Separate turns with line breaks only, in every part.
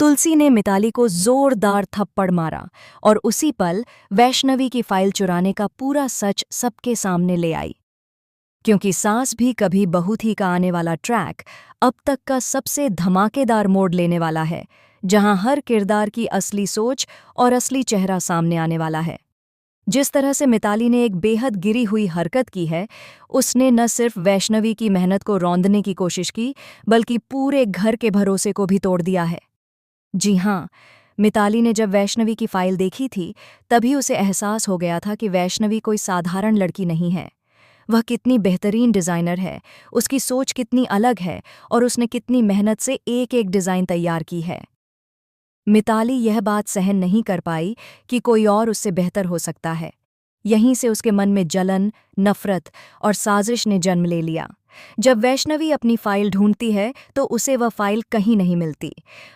तुलसी ने मिताली को जोरदार थप्पड़ मारा और उसी पल वैष्णवी की फाइल चुराने का पूरा सच सबके सामने ले आई। क्योंकि सास भी कभी बहू थी का आने वाला ट्रैक अब तक का सबसे धमाकेदार मोड़ लेने वाला है, जहां हर किरदार की असली सोच और असली चेहरा सामने आने वाला है। जिस तरह से मिताली ने एक बेहद गिरी हुई हरकत की है, उसने न सिर्फ वैष्णवी की मेहनत को रौंदने की कोशिश की, बल्कि पूरे घर के भरोसे को भी तोड़ दिया है। जी हाँ, मिताली ने जब वैष्णवी की फाइल देखी थी, तभी उसे एहसास हो गया था कि वैष्णवी कोई साधारण लड़की नहीं है। वह कितनी बेहतरीन डिज़ाइनर है, उसकी सोच कितनी अलग है और उसने कितनी मेहनत से एक-एक डिज़ाइन तैयार की है। मिताली यह बात सहन नहीं कर पाई कि कोई और उससे बेहतर हो सकता है। यहीं से उसके मन में जलन, नफरत और साजिश ने जन्म ले लिया। जब वैष्णवी अपनी फाइल ढूंढती है तो उसे वह फाइल कहीं नहीं मिलती।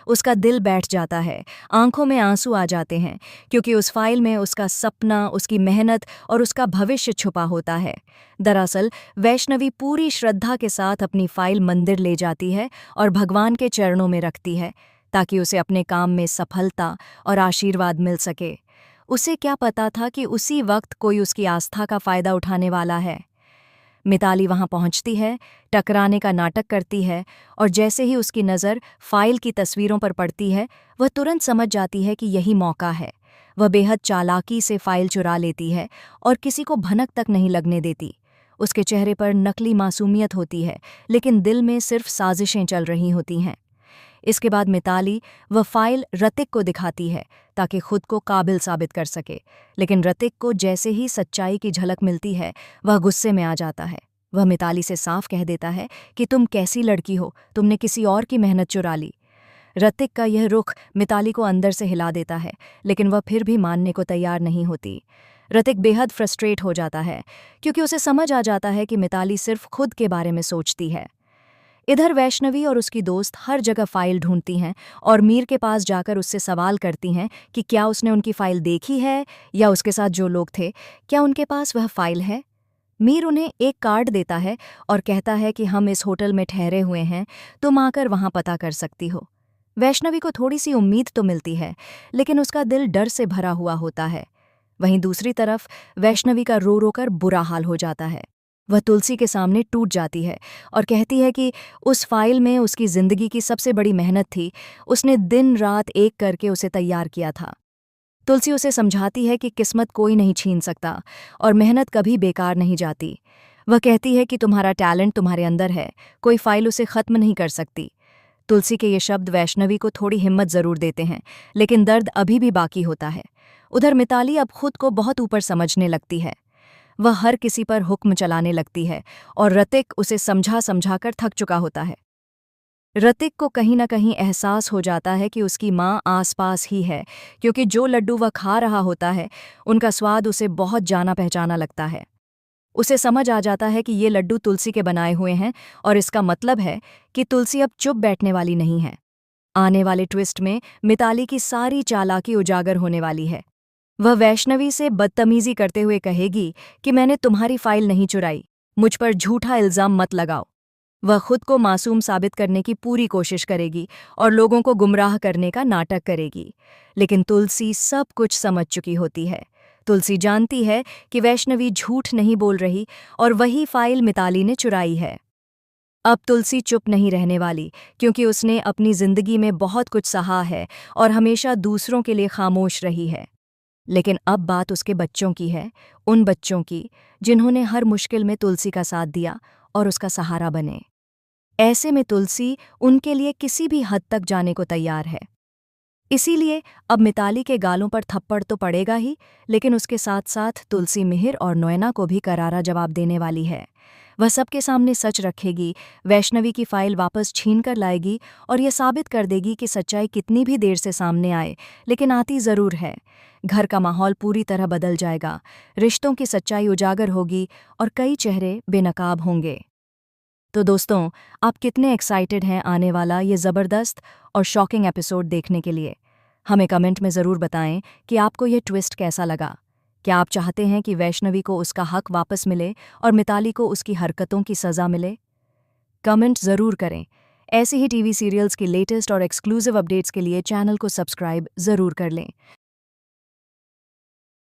उसका दिल बैठ जाता है, आंखों में आंसू आ जाते हैं, क्योंकि उस फाइल में उसका सपना, उसकी मेहनत और उसका भविष्य छुपा होता है। दरअसल वैष्णवी पूरी श्रद्धा के साथ अपनी फाइल मंदिर ले जाती है और भगवान के चरणों में रखती है, ताकि उसे अपने काम में सफलता और आशीर्वाद मिल सके। उसे क्या पता था कि उसी वक्त कोई उसकी आस्था का फायदा उठाने वाला है। मिताली वहां पहुंचती है, टकराने का नाटक करती है और जैसे ही उसकी नज़र फाइल की तस्वीरों पर पड़ती है, वह तुरंत समझ जाती है कि यही मौका है। वह बेहद चालाकी से फाइल चुरा लेती है और किसी को भनक तक नहीं लगने देती। उसके चेहरे पर नकली मासूमियत होती है, लेकिन दिल में सिर्फ साजिशें चल रही होती हैं। इसके बाद मिताली वह फाइल ऋतिक को दिखाती है, ताकि खुद को काबिल साबित कर सके। लेकिन ऋतिक को जैसे ही सच्चाई की झलक मिलती है, वह गुस्से में आ जाता है। वह मिताली से साफ कह देता है कि तुम कैसी लड़की हो, तुमने किसी और की मेहनत चुरा ली। ऋतिक का यह रुख मिताली को अंदर से हिला देता है, लेकिन वह फिर भी मानने को तैयार नहीं होती। ऋतिक बेहद फ्रस्ट्रेट हो जाता है, क्योंकि उसे समझ आ जाता है कि मिताली सिर्फ खुद के बारे में सोचती है। इधर वैष्णवी और उसकी दोस्त हर जगह फाइल ढूंढती हैं और मीर के पास जाकर उससे सवाल करती हैं कि क्या उसने उनकी फाइल देखी है, या उसके साथ जो लोग थे, क्या उनके पास वह फाइल है। मीर उन्हें एक कार्ड देता है और कहता है कि हम इस होटल में ठहरे हुए हैं, तुम आकर वहां पता कर सकती हो। वैष्णवी को थोड़ी सी उम्मीद तो मिलती है, लेकिन उसका दिल डर से भरा हुआ होता है। वहीं दूसरी तरफ वैष्णवी का रो रो कर बुरा हाल हो जाता है। वह तुलसी के सामने टूट जाती है और कहती है कि उस फाइल में उसकी जिंदगी की सबसे बड़ी मेहनत थी, उसने दिन रात एक करके उसे तैयार किया था। तुलसी उसे समझाती है कि किस्मत कोई नहीं छीन सकता और मेहनत कभी बेकार नहीं जाती। वह कहती है कि तुम्हारा टैलेंट तुम्हारे अंदर है, कोई फाइल उसे खत्म नहीं कर सकती। तुलसी के ये शब्द वैष्णवी को थोड़ी हिम्मत जरूर देते हैं, लेकिन दर्द अभी भी बाकी होता है। उधर मिताली अब खुद को बहुत ऊपर समझने लगती है। वह हर किसी पर हुक्म चलाने लगती है और ऋतिक उसे समझा समझा कर थक चुका होता है। ऋतिक को कहीं न कहीं एहसास हो जाता है कि उसकी माँ आसपास ही है, क्योंकि जो लड्डू वह खा रहा होता है, उनका स्वाद उसे बहुत जाना पहचाना लगता है। उसे समझ आ जाता है कि ये लड्डू तुलसी के बनाए हुए हैं और इसका मतलब है कि तुलसी अब चुप बैठने वाली नहीं है। आने वाले ट्विस्ट में मिताली की सारी चालाकी उजागर होने वाली है। वह वैष्णवी से बदतमीजी करते हुए कहेगी कि मैंने तुम्हारी फाइल नहीं चुराई, मुझ पर झूठा इल्जाम मत लगाओ। वह खुद को मासूम साबित करने की पूरी कोशिश करेगी और लोगों को गुमराह करने का नाटक करेगी। लेकिन तुलसी सब कुछ समझ चुकी होती है। तुलसी जानती है कि वैष्णवी झूठ नहीं बोल रही और वही फाइल मिताली ने चुराई है। अब तुलसी चुप नहीं रहने वाली, क्योंकि उसने अपनी जिंदगी में बहुत कुछ सहा है और हमेशा दूसरों के लिए खामोश रही है। लेकिन अब बात उसके बच्चों की है, उन बच्चों की जिन्होंने हर मुश्किल में तुलसी का साथ दिया और उसका सहारा बने। ऐसे में तुलसी उनके लिए किसी भी हद तक जाने को तैयार है। इसीलिए अब मिताली के गालों पर थप्पड़ तो पड़ेगा ही, लेकिन उसके साथ साथ तुलसी मिहिर और नोएना को भी करारा जवाब देने वाली है। वह सबके सामने सच रखेगी, वैष्णवी की फाइल वापस छीन कर लाएगी और ये साबित कर देगी कि सच्चाई कितनी भी देर से सामने आए, लेकिन आती ज़रूर है। घर का माहौल पूरी तरह बदल जाएगा, रिश्तों की सच्चाई उजागर होगी और कई चेहरे बेनकाब होंगे। तो दोस्तों, आप कितने एक्साइटेड हैं आने वाला ये ज़बरदस्त और शॉकिंग एपिसोड देखने के लिए? हमें कमेंट में ज़रूर बताएं कि आपको ये ट्विस्ट कैसा लगा। क्या आप चाहते हैं कि वैष्णवी को उसका हक वापस मिले और मिताली को उसकी हरकतों की सज़ा मिले? कमेंट ज़रूर करें। ऐसे ही टीवी सीरियल्स के लेटेस्ट और एक्सक्लूसिव अपडेट्स के लिए चैनल को सब्सक्राइब ज़रूर कर लें।